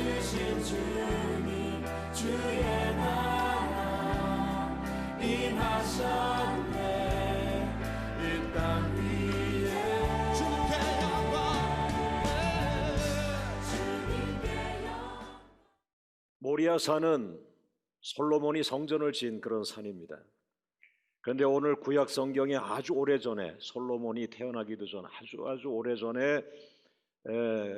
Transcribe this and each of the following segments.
주신 주님 주의 나라 임하셨네. 이 땅 위에 주님께 영광, 주님께 영광. 모리아산은 솔로몬이 성전을 지은 그런 산입니다. 그런데 오늘 구약 성경에 아주 오래전에, 솔로몬이 태어나기도 전 아주 오래전에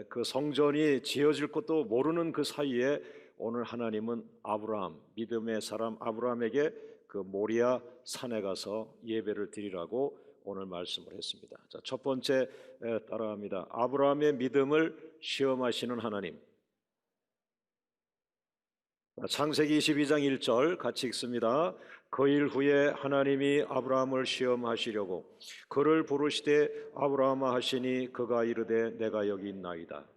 그 성전이 지어질 것도 모르는 그 사이에 오늘 하나님은 아브라함, 믿음의 사람 아브라함에게 그 모리아 산에 가서 예배를 드리라고 오늘 말씀을 했습니다. 자, 첫 번째 따라합니다. 아브라함의 믿음을 시험하시는 하나님. 창세기 22장 1절 같이 읽습니다. 그 일 후에 하나님이 아브라함을 시험하시려고 그를 부르시되 아브라함아 하시니 그가 이르되 내가 여기 있나이다.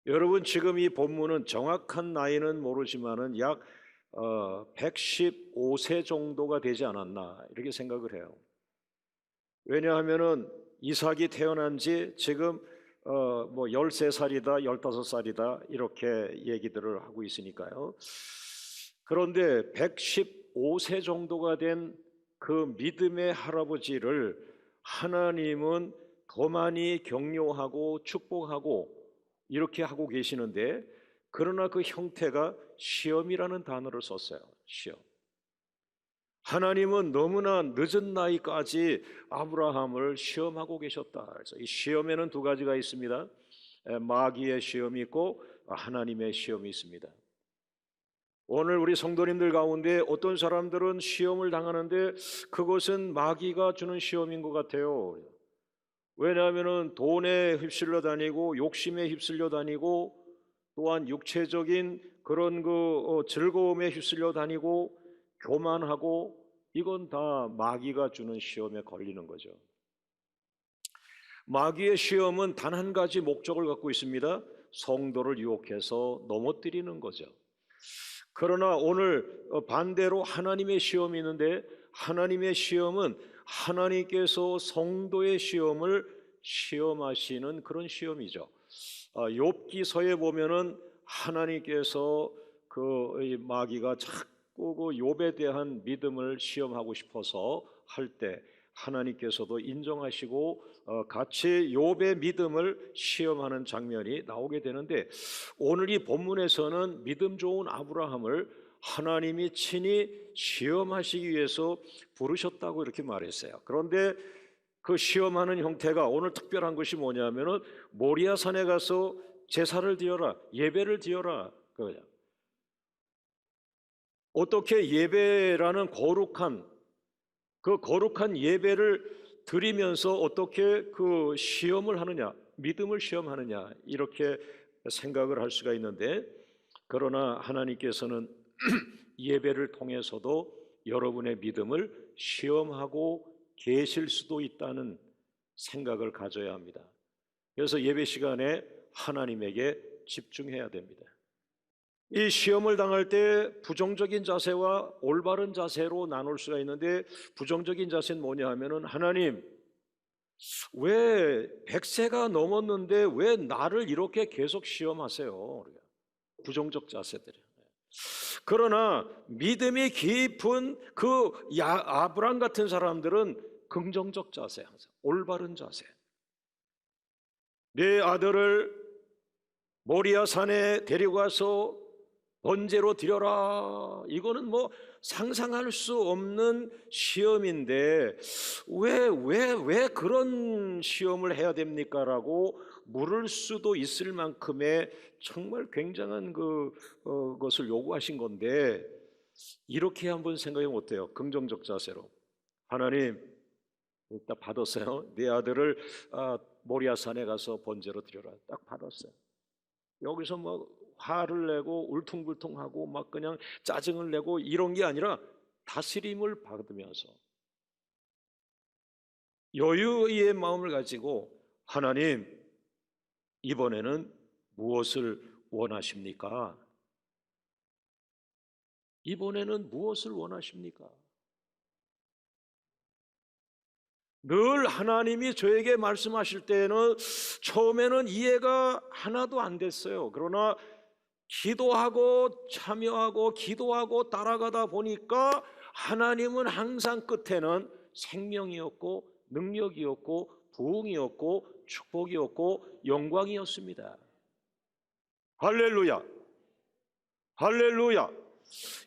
여러분, 지금 이 본문은 정확한 나이는 모르지만은 약 115세 정도가 되지 않았나 이렇게 생각을 해요. 왜냐하면은 이삭이 태어난 지 지금 뭐 13살이다 15살이다 이렇게 얘기들을 하고 있으니까요. 그런데 115세 정도가 된 그 믿음의 할아버지를 하나님은 더 많이 격려하고 축복하고 이렇게 하고 계시는데, 그러나 그 형태가 시험이라는 단어를 썼어요. 시험. 하나님은 너무나 늦은 나이까지 아브라함을 시험하고 계셨다. 그래서 이 시험에는 두 가지가 있습니다. 마귀의 시험이 있고 하나님의 시험이 있습니다. 오늘 우리 성도님들 가운데 어떤 사람들은 시험을 당하는데 그것은 마귀가 주는 시험인 것 같아요. 왜냐하면 돈에 휩쓸려 다니고 욕심에 휩쓸려 다니고 또한 육체적인 그런 그 즐거움에 휩쓸려 다니고 교만하고, 이건 다 마귀가 주는 시험에 걸리는 거죠. 마귀의 시험은 단 한 가지 목적을 갖고 있습니다. 성도를 유혹해서 넘어뜨리는 거죠. 그러나 오늘 반대로 하나님의 시험이 있는데, 하나님의 시험은 하나님께서 성도의 시험을 시험하시는 그런 시험이죠. 욥기서에 보면은 하나님께서 그 마귀가 자꾸 그 욥에 대한 믿음을 시험하고 싶어서 할 때 하나님께서도 인정하시고 같이 욥의 믿음을 시험하는 장면이 나오게 되는데, 오늘 이 본문에서는 믿음 좋은 아브라함을 하나님이 친히 시험하시기 위해서 부르셨다고 이렇게 말했어요. 그런데 그 시험하는 형태가 오늘 특별한 것이 뭐냐면은 모리아산에 가서 제사를 드려라, 예배를 드려라 그거야. 어떻게 예배라는 그 거룩한 예배를 드리면서 어떻게 그 시험을 하느냐, 믿음을 시험하느냐 이렇게 생각을 할 수가 있는데, 그러나 하나님께서는 예배를 통해서도 여러분의 믿음을 시험하고 계실 수도 있다는 생각을 가져야 합니다. 그래서 예배 시간에 하나님에게 집중해야 됩니다. 이 시험을 당할 때 부정적인 자세와 올바른 자세로 나눌 수가 있는데, 부정적인 자세는 뭐냐 하면은 하나님, 왜 100세가 넘었는데 왜 나를 이렇게 계속 시험하세요? 부정적 자세들이. 그러나 믿음이 깊은 그 아브람 같은 사람들은 긍정적 자세, 항상 올바른 자세. 내 아들을 모리아 산에 데려가서 번제로 드려라. 이거는 뭐 상상할 수 없는 시험인데 왜 그런 시험을 해야 됩니까? 라고 물을 수도 있을 만큼의 정말 굉장한 것을 요구하신 건데, 이렇게 한번 생각하면 어때요? 긍정적 자세로. 하나님, 딱 받았어요. 네 아들을 모리아 산에 가서 번제로 드려라. 딱 받았어요. 여기서 뭐 화를 내고 울퉁불퉁하고 막 그냥 짜증을 내고 이런 게 아니라 다스림을 받으면서 여유의 마음을 가지고, 하나님, 이번에는 무엇을 원하십니까? 이번에는 무엇을 원하십니까? 늘 하나님이 저에게 말씀하실 때에는 처음에는 이해가 하나도 안 됐어요. 그러나 기도하고 참여하고 기도하고 따라가다 보니까 하나님은 항상 끝에는 생명이었고 능력이었고 부흥이었고 축복이었고 영광이었습니다. 할렐루야. 할렐루야.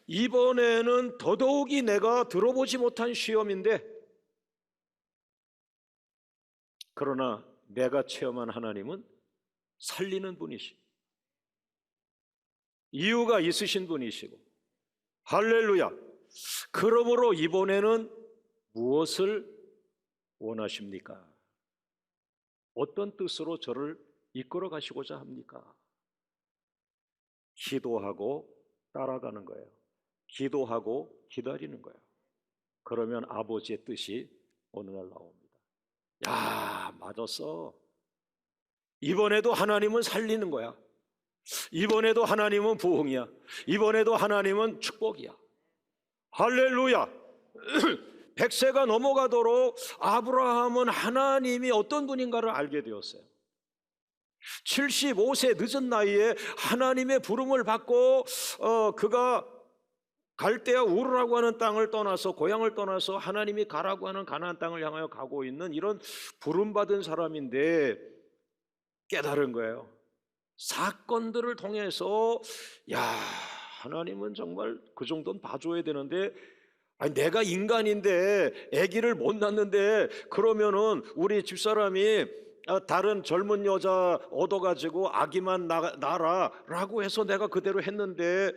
이번에는 더더욱이 내가 들어보지 못한 시험인데, 그러나 내가 체험한 하나님은 살리는 분이시고 이유가 있으신 분이시고, 할렐루야. 그러므로 이번에는 무엇을 원하십니까? 어떤 뜻으로 저를 이끌어 가시고자 합니까? 기도하고 따라가는 거예요. 기도하고 기다리는 거예요. 그러면 아버지의 뜻이 어느 날 나옵니다. 야, 맞았어. 이번에도 하나님은 살리는 거야. 이번에도 하나님은 부흥이야. 이번에도 하나님은 축복이야. 할렐루야. 100세가 넘어가도록 아브라함은 하나님이 어떤 분인가를 알게 되었어요. 75세 늦은 나이에 하나님의 부름을 받고 그가 갈대아 우르라고 하는 땅을 떠나서, 고향을 떠나서 하나님이 가라고 하는 가나안 땅을 향하여 가고 있는 이런 부름받은 사람인데 깨달은 거예요. 사건들을 통해서 야, 하나님은 정말 그 정도는 봐줘야 되는데, 아니, 내가 인간인데 아기를 못 낳는데 그러면은 우리 집사람이 다른 젊은 여자 얻어가지고 아기만 낳아라라고 해서 내가 그대로 했는데,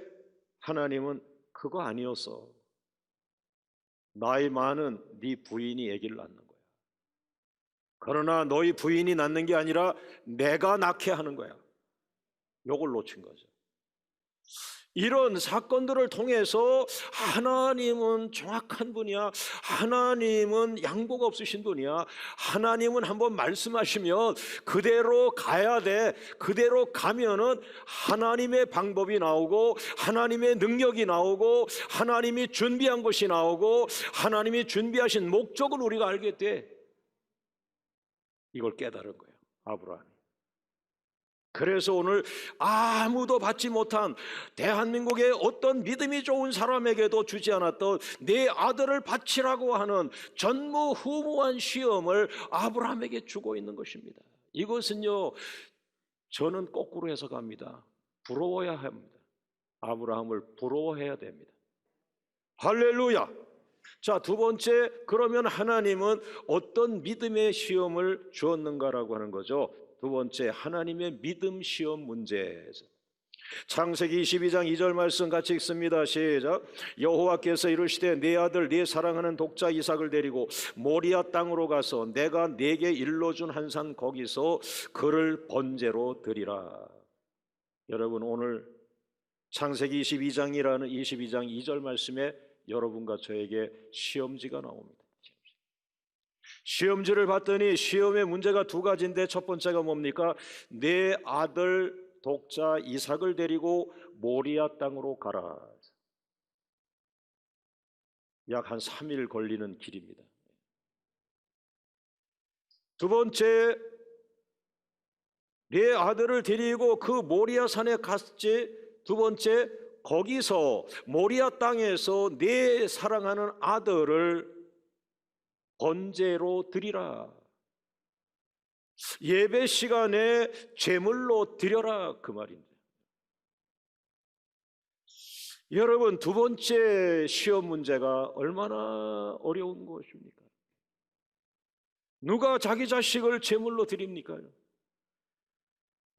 하나님은 그거 아니었어. 나이 많은 네 부인이 아기를 낳는 거야. 그러나 너희 부인이 낳는 게 아니라 내가 낳게 하는 거야. 요걸 놓친 거죠. 이런 사건들을 통해서 하나님은 정확한 분이야. 하나님은 양보가 없으신 분이야. 하나님은 한번 말씀하시면 그대로 가야 돼. 그대로 가면은 하나님의 방법이 나오고 하나님의 능력이 나오고 하나님이 준비한 것이 나오고 하나님이 준비하신 목적을 우리가 알게 돼. 이걸 깨달은 거예요, 아브라함이. 그래서 오늘 아무도 받지 못한, 대한민국의 어떤 믿음이 좋은 사람에게도 주지 않았던 내 아들을 바치라고 하는 전무후무한 시험을 아브라함에게 주고 있는 것입니다. 이것은요, 저는 거꾸로 해석합니다. 부러워야 합니다. 아브라함을 부러워해야 됩니다. 할렐루야. 자, 두 번째, 그러면 하나님은 어떤 믿음의 시험을 주었는가라고 하는 거죠. 두 번째, 하나님의 믿음 시험 문제. 창세기 22장 2절 말씀 같이 읽습니다. 시작. 여호와께서 이르시되 내 아들 네 사랑하는 독자 이삭을 데리고 모리아 땅으로 가서 내가 네게 일러준 한 산 거기서 그를 번제로 드리라. 여러분, 오늘 창세기 22장이라는 22장 2절 말씀에 여러분과 저에게 시험지가 나옵니다. 시험지를 봤더니 시험의 문제가 두 가지인데, 첫 번째가 뭡니까? 내 아들 독자 이삭을 데리고 모리아 땅으로 가라. 약 한 3일 걸리는 길입니다. 두 번째, 내 아들을 데리고 그 모리아 산에 갔지. 두 번째, 거기서 모리아 땅에서 내 사랑하는 아들을 번제로 드리라. 예배 시간에 제물로 드려라, 그 말입니다. 여러분, 두 번째 시험 문제가 얼마나 어려운 것입니까? 누가 자기 자식을 제물로 드립니까?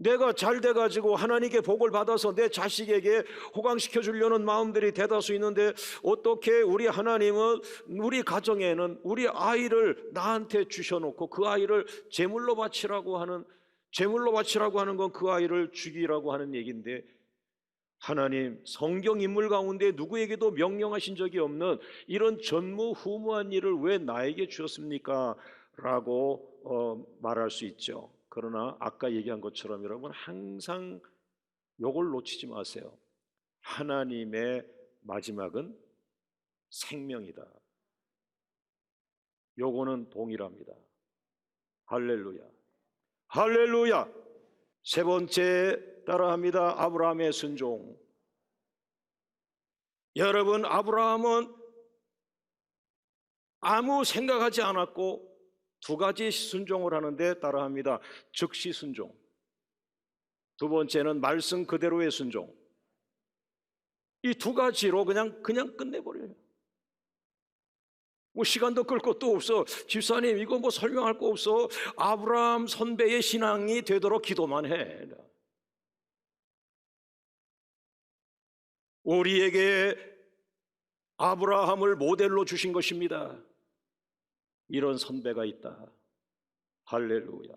내가 잘 돼가지고 하나님께 복을 받아서 내 자식에게 호강시켜 주려는 마음들이 대다수 있는데, 어떻게 우리 하나님은 우리 가정에는 우리 아이를 나한테 주셔놓고 그 아이를 제물로 바치라고 하는 건 그 아이를 죽이라고 하는 얘기인데, 하나님 성경 인물 가운데 누구에게도 명령하신 적이 없는 이런 전무후무한 일을 왜 나에게 주셨습니까? 라고 말할 수 있죠. 그러나 아까 얘기한 것처럼 여러분, 항상 요걸 놓치지 마세요. 하나님의 마지막은 생명이다. 요거는 동일합니다. 할렐루야. 할렐루야. 세 번째 따라합니다. 아브라함의 순종. 여러분, 아브라함은 아무 생각하지 않았고 두 가지 순종을 하는데 따라합니다. 즉시 순종. 두 번째는 말씀 그대로의 순종. 이 두 가지로 그냥 끝내버려요. 뭐 시간도 끌 것도 없어. 집사님, 이거 뭐 설명할 거 없어. 아브라함 선배의 신앙이 되도록 기도만 해. 우리에게 아브라함을 모델로 주신 것입니다. 이런 선배가 있다. 할렐루야.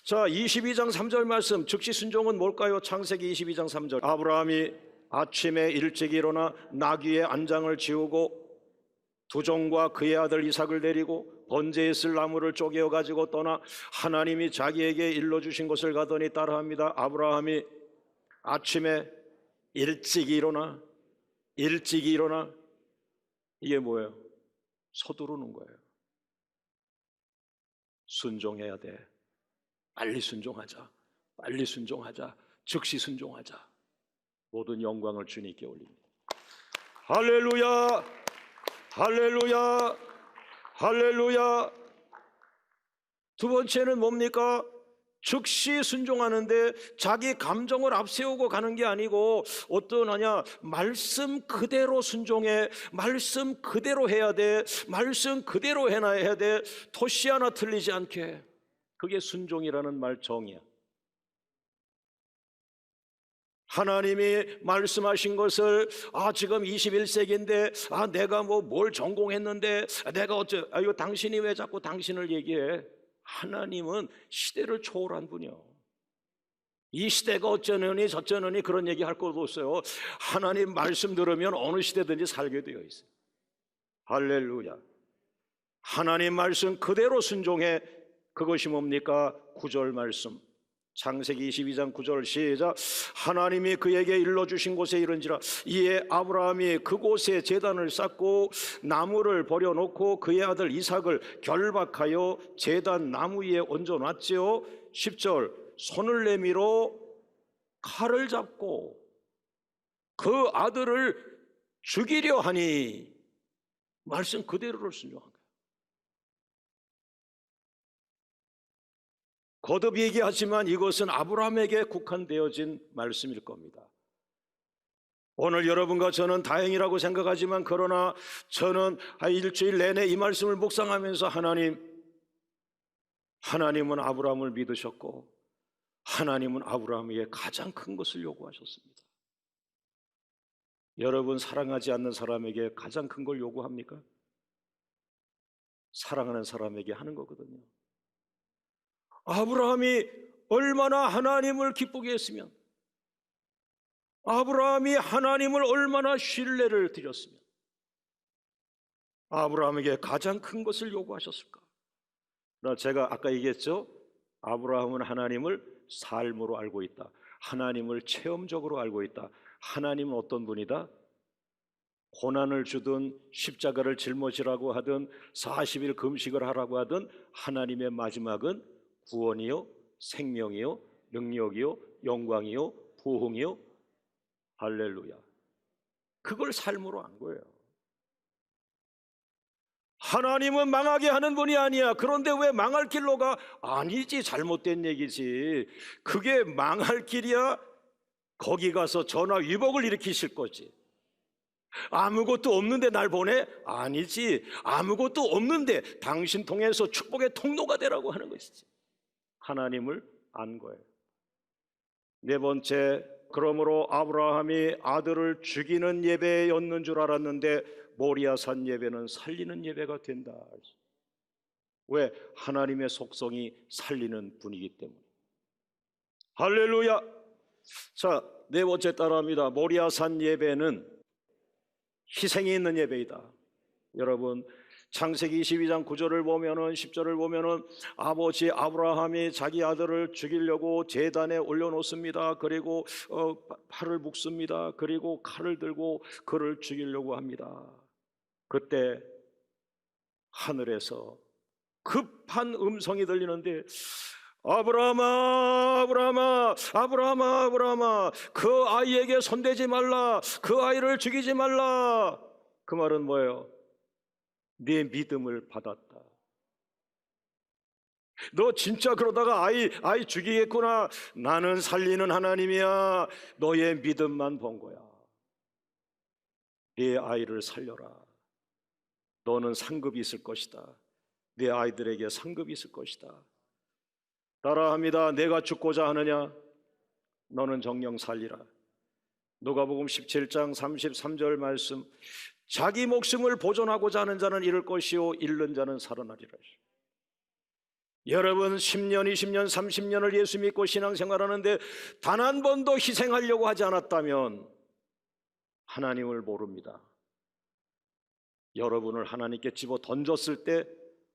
자, 22장 3절 말씀, 즉시 순종은 뭘까요? 창세기 22장 3절. 아브라함이 아침에 일찍 일어나 나귀의 안장을 지우고 두 종과 그의 아들 이삭을 데리고 번제에 쓸 나무를 쪼개어 가지고 떠나 하나님이 자기에게 일러주신 곳을 가더니 따라합니다. 아브라함이 아침에 일찍 일어나. 이게 뭐예요? 서두르는 거예요. 순종해야 돼. 빨리 순종하자. 즉시 순종하자. 모든 영광을 주님께 올립니다. 할렐루야. 할렐루야. 할렐루야. 두 번째는 뭡니까? 즉시 순종하는데 자기 감정을 앞세우고 가는 게 아니고 말씀 그대로 순종해. 말씀 그대로 해야 돼. 말씀 그대로 해야 돼. 토시 하나 틀리지 않게. 그게 순종이라는 말 정의야. 하나님이 말씀하신 것을 지금 21세기인데 내가 뭘 전공했는데 내가 이거 당신이 왜 자꾸 당신을 얘기해? 하나님은 시대를 초월한 분이요. 이 시대가 어쩌느니 저쩌느니 그런 얘기 할 것도 없어요. 하나님 말씀 들으면 어느 시대든지 살게 되어 있어요. 할렐루야. 하나님 말씀 그대로 순종해. 그것이 뭡니까? 9절 말씀, 창세기 22장 9절 시작. 하나님이 그에게 일러주신 곳에 이른지라 이에 아브라함이 그곳에 제단을 쌓고 나무를 버려놓고 그의 아들 이삭을 결박하여 제단 나무 위에 얹어놨지요. 10절 손을 내밀어 칼을 잡고 그 아들을 죽이려 하니 말씀 그대로를 순종한 거예요. 거듭 얘기하지만 이것은 아브라함에게 국한되어진 말씀일 겁니다. 오늘 여러분과 저는 다행이라고 생각하지만 그러나 저는 일주일 내내 이 말씀을 묵상하면서 하나님은 아브라함을 믿으셨고 하나님은 아브라함에게 가장 큰 것을 요구하셨습니다. 여러분, 사랑하지 않는 사람에게 가장 큰 걸 요구합니까? 사랑하는 사람에게 하는 거거든요. 아브라함이 얼마나 하나님을 기쁘게 했으면, 아브라함이 하나님을 얼마나 신뢰를 드렸으면 아브라함에게 가장 큰 것을 요구하셨을까? 그러나 제가 아까 얘기했죠. 아브라함은 하나님을 삶으로 알고 있다. 하나님을 체험적으로 알고 있다. 하나님은 어떤 분이다? 고난을 주든 십자가를 짊어지라고 하든 40일 금식을 하라고 하든 하나님의 마지막은 구원이요, 생명이요, 능력이요, 영광이요, 부흥이요. 할렐루야. 그걸 삶으로 안 거예요. 하나님은 망하게 하는 분이 아니야. 그런데 왜 망할 길로 가? 아니지, 잘못된 얘기지. 그게 망할 길이야? 거기 가서 전화 위복을 일으키실 거지. 아무것도 없는데 날 보내? 아니지. 아무것도 없는데 당신 통해서 축복의 통로가 되라고 하는 것이지. 하나님을 안 거예요. 네 번째, 그러므로 아브라함이 아들을 죽이는 예배였는 줄 알았는데 모리아산 예배는 살리는 예배가 된다. 왜? 하나님의 속성이 살리는 분이기 때문에. 할렐루야. 자, 네 번째 따라합니다. 모리아산 예배는 희생이 있는 예배이다. 여러분, 창세기 22장 9절을 보면은 10절을 보면은 아버지 아브라함이 자기 아들을 죽이려고 제단에 올려놓습니다. 그리고 팔을 묶습니다. 그리고 칼을 들고 그를 죽이려고 합니다. 그때 하늘에서 급한 음성이 들리는데, 아브라함아, 아브라함아, 아브라함아, 아브라함아, 그 아이에게 손대지 말라, 그 아이를 죽이지 말라. 그 말은 뭐예요? 네 믿음을 받았다. 너 진짜 그러다가 아이 죽이겠구나. 나는 살리는 하나님이야. 너의 믿음만 본 거야. 네 아이를 살려라. 너는 상급이 있을 것이다. 네 아이들에게 상급이 있을 것이다. 따라합니다. 내가 죽고자 하느냐? 너는 정녕 살리라. 누가복음 17장 33절 말씀, 자기 목숨을 보존하고자 하는 자는 잃을 것이요 잃는 자는 살아나리라. 여러분 10년, 20년, 30년을 예수 믿고 신앙생활하는데 단 한 번도 희생하려고 하지 않았다면 하나님을 모릅니다. 여러분을 하나님께 집어 던졌을 때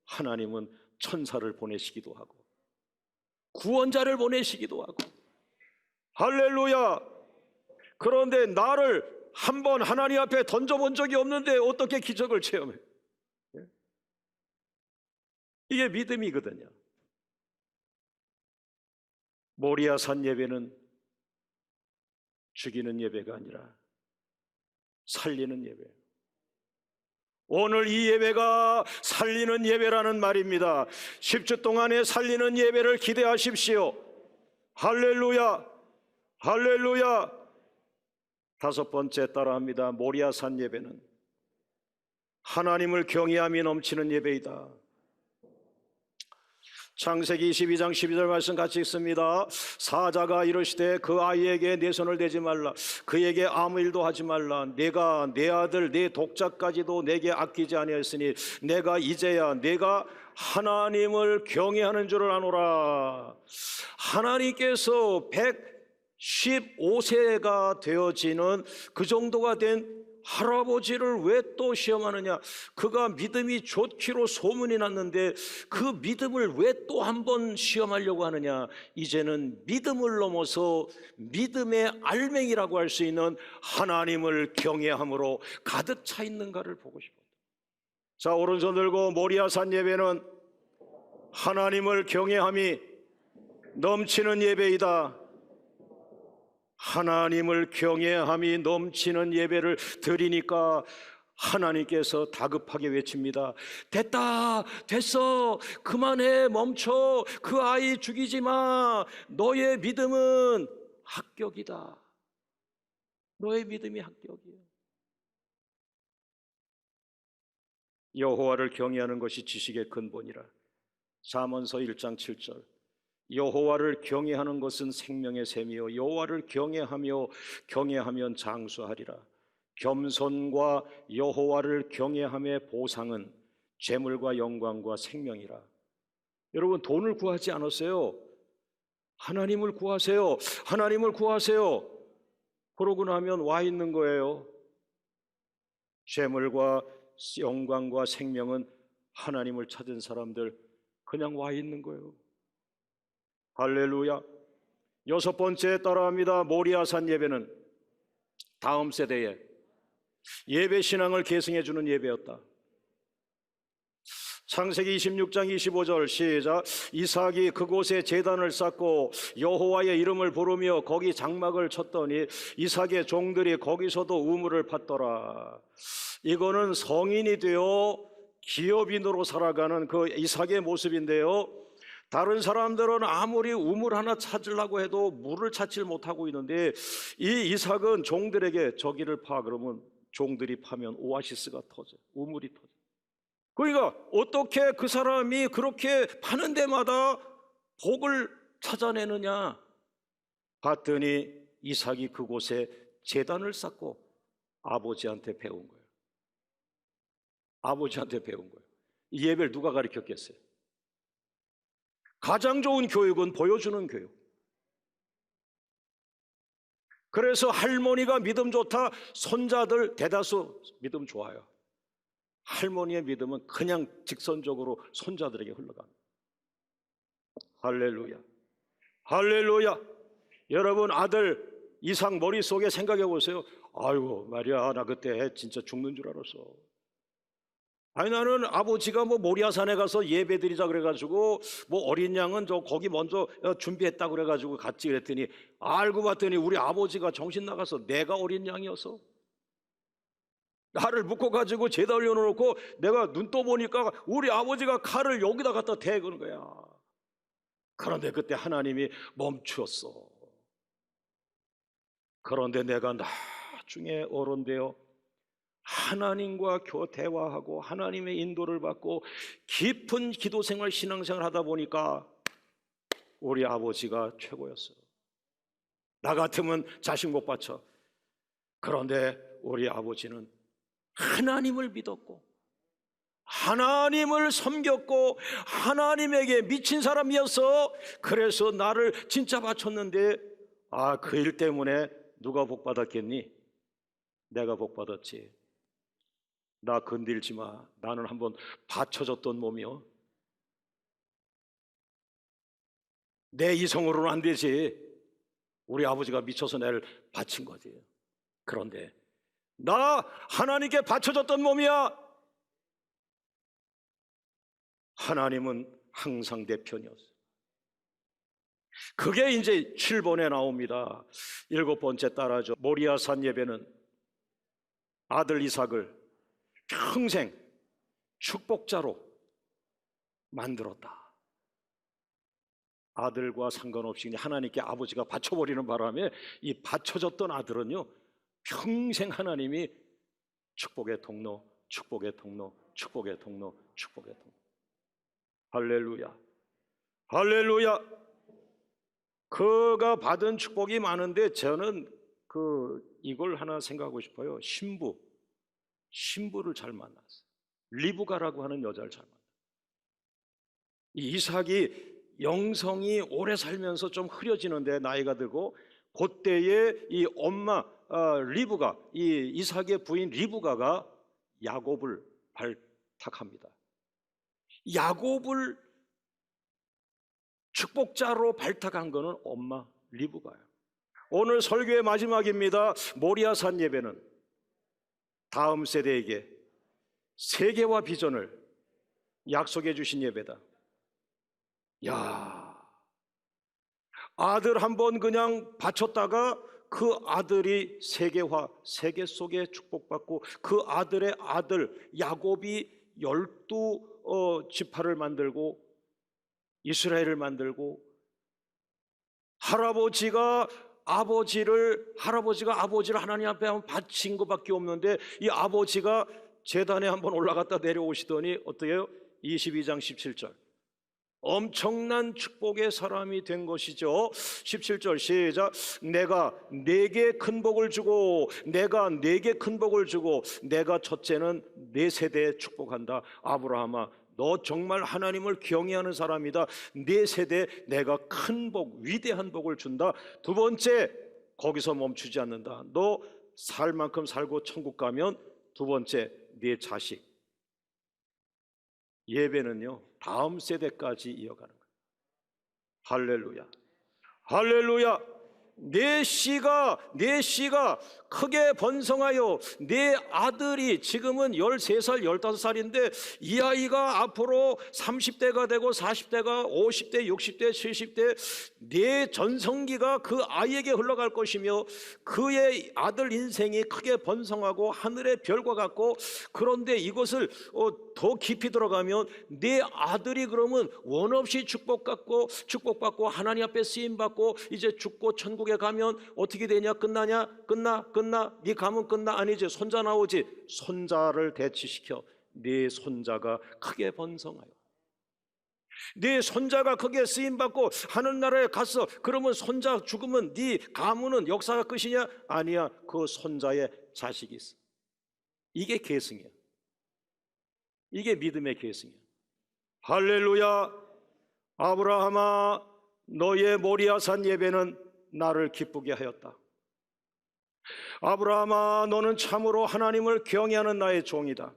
하나님은 천사를 보내시기도 하고 구원자를 보내시기도 하고, 할렐루야. 그런데 나를 한번 하나님 앞에 던져본 적이 없는데 어떻게 기적을 체험해? 이게 믿음이거든요. 모리아 산 예배는 죽이는 예배가 아니라 살리는 예배예요. 오늘 이 예배가 살리는 예배라는 말입니다. 10주 동안의 살리는 예배를 기대하십시오. 할렐루야, 할렐루야. 다섯 번째 따라합니다. 모리아산 예배는 하나님을 경외함이 넘치는 예배이다. 창세기 22장 12절 말씀 같이 읽습니다. 사자가 이르시되 그 아이에게 내 손을 대지 말라, 그에게 아무 일도 하지 말라. 내가 내 아들 내 독자까지도 내게 아끼지 아니하였으니 내가 이제야 내가 하나님을 경외하는 줄을 아노라. 하나님께서 115세가 되어지는 그 정도가 된 할아버지를 왜 또 시험하느냐? 그가 믿음이 좋기로 소문이 났는데 그 믿음을 왜 또 한 번 시험하려고 하느냐? 이제는 믿음을 넘어서 믿음의 알맹이라고 할 수 있는 하나님을 경외함으로 가득 차 있는가를 보고 싶어요. 자, 오른손 들고 모리아산 예배는 하나님을 경외함이 넘치는 예배이다. 하나님을 경외함이 넘치는 예배를 드리니까 하나님께서 다급하게 외칩니다. 됐다, 됐어, 그만해, 멈춰, 그 아이 죽이지 마. 너의 믿음은 합격이다. 너의 믿음이 합격이에요. 여호와를 경외하는 것이 지식의 근본이라. 잠언서 1장 7절. 여호와를 경외하는 것은 생명의 샘이요 여호와를 경외하면 장수하리라. 겸손과 여호와를 경외함의 보상은 재물과 영광과 생명이라. 여러분, 돈을 구하지 않았어요. 하나님을 구하세요. 하나님을 구하세요. 그러고 나면 와 있는 거예요. 재물과 영광과 생명은 하나님을 찾은 사람들 그냥 와 있는 거예요. 할렐루야. 여섯 번째 따라합니다. 모리아산 예배는 다음 세대에 예배 신앙을 계승해 주는 예배였다. 창세기 26장 25절 시작. 이삭이 그곳에 제단을 쌓고 여호와의 이름을 부르며 거기 장막을 쳤더니 이삭의 종들이 거기서도 우물을 팠더라. 이거는 성인이 되어 기업인으로 살아가는 그 이삭의 모습인데요, 다른 사람들은 아무리 우물 하나 찾으려고 해도 물을 찾지 못하고 있는데 이 이삭은 종들에게 저기를 파 그러면 종들이 파면 오아시스가 터져, 우물이 터져. 그러니까 어떻게 그 사람이 그렇게 파는 데마다 복을 찾아내느냐 봤더니 이삭이 그곳에 제단을 쌓고 아버지한테 배운 거예요. 아버지한테 배운 거예요. 이 예배를 누가 가르쳤겠어요? 가장 좋은 교육은 보여주는 교육. 그래서 할머니가 믿음 좋다, 손자들 대다수 믿음 좋아요. 할머니의 믿음은 그냥 직선적으로 손자들에게 흘러갑니다. 할렐루야, 할렐루야. 여러분, 아들 이삭 머릿속에 생각해 보세요. 아이고 말이야, 나 그때 진짜 죽는 줄 알았어. 아니 나는 아버지가 뭐 모리아산에 가서 예배드리자 그래가지고 뭐 어린 양은 저 거기 먼저 준비했다 그래가지고 갔지 그랬더니 알고 봤더니 우리 아버지가 정신 나가서 내가 어린 양이어서 나를 묶어가지고 제다 올려놓고 내가 눈 떠보니까 우리 아버지가 칼을 여기다 갖다 대는 거야. 그런데 그때 하나님이 멈추었어. 그런데 내가 나중에 어른되어 하나님과 대화하고 하나님의 인도를 받고 깊은 기도생활 신앙생활 하다 보니까 우리 아버지가 최고였어요. 나 같으면 자식 못 받쳐. 그런데 우리 아버지는 하나님을 믿었고 하나님을 섬겼고 하나님에게 미친 사람이어서 그래서 나를 진짜 바쳤는데 그 일 때문에 누가 복 받았겠니? 내가 복 받았지. 나 건들지 마. 나는 한번 받쳐줬던 몸이요. 내 이성으로는 안 되지. 우리 아버지가 미쳐서 나를 바친 거지. 그런데 나 하나님께 바쳐줬던 몸이야. 하나님은 항상 내 편이었어. 그게 이제 7번에 나옵니다. 7번째 따라죠. 모리아산 예배는 아들 이삭을 평생 축복자로 만들었다. 아들과 상관없이 하나님께 아버지가 바쳐버리는 바람에 이 바쳐졌던 아들은요 평생 하나님이 축복의 통로, 축복의 통로, 축복의 통로, 축복의 통로. 할렐루야, 할렐루야. 그가 받은 축복이 많은데 저는 이걸 하나 생각하고 싶어요. 신부를 잘 만났어요. 리브가라고 하는 여자를 잘 만났어요. 이삭이 영성이 오래 살면서 좀 흐려지는데 나이가 들고 그때에 이 엄마 리브가, 이 이삭의 부인 리브가가 야곱을 발탁합니다. 야곱을 축복자로 발탁한 거는 엄마 리브가예요. 오늘 설교의 마지막입니다. 모리아산 예배는 다음 세대에게 세계화 비전을 약속해 주신 예배다. 야, 아들 한 번 그냥 바쳤다가 그 아들이 세계화, 세계 속에 축복받고 그 아들의 아들 야곱이 12지파를 만들고 이스라엘을 만들고 할아버지가 아버지를 하나님 앞에 한번 바친 것밖에 없는데 이 아버지가 제단에 한번 올라갔다 내려오시더니 어떻게 해요? 22장 17절 엄청난 축복의 사람이 된 것이죠. 17절 시작. 내가 네게 큰 복을 주고 내가 네게 큰 복을 주고 내가 첫째는 네 세대에 축복한다. 아브라함아 너 정말 하나님을 경외하는 사람이다. 네 세대에 내가 큰 복, 위대한 복을 준다. 두 번째 거기서 멈추지 않는다. 너 살 만큼 살고 천국 가면 두 번째 네 자식. 예배는요 다음 세대까지 이어가는 거예요. 할렐루야, 할렐루야. 내 씨가 크게 번성하여 내 아들이 지금은 13살 15살인데 이 아이가 앞으로 30대가 되고 40대가 50대 60대 70대 내 전성기가 그 아이에게 흘러갈 것이며 그의 아들 인생이 크게 번성하고 하늘의 별과 같고 그런데 이것을 더 깊이 들어가면 네 아들이 그러면 원 없이 축복받고 하나님 앞에 쓰임받고 이제 죽고 천국에 가면 어떻게 되냐? 끝나냐? 끝나? 네 가면 끝나? 아니지. 손자 나오지. 손자를 대치시켜 네 손자가 크게 번성하여 네 손자가 크게 쓰임받고 하늘나라에 갔어. 그러면 손자 죽으면 네 가문은 역사가 끝이냐? 아니야. 그 손자의 자식이 있어. 이게 계승이야. 이게 믿음의 계승이야. 할렐루야. 아브라함아 너의 모리아산 예배는 나를 기쁘게 하였다. 아브라함아 너는 참으로 하나님을 경외하는 나의 종이다.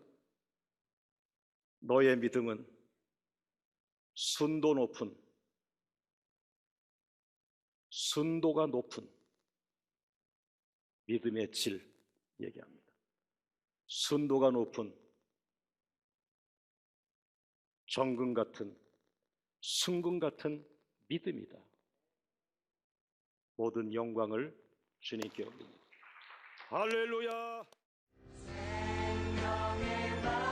너의 믿음은 순도가 높은 믿음의 질 얘기합니다. 순도가 높은 정금 같은 승금 같은 믿음이다. 모든 영광을 주님께 올립니다. 할렐루야. 생명의 말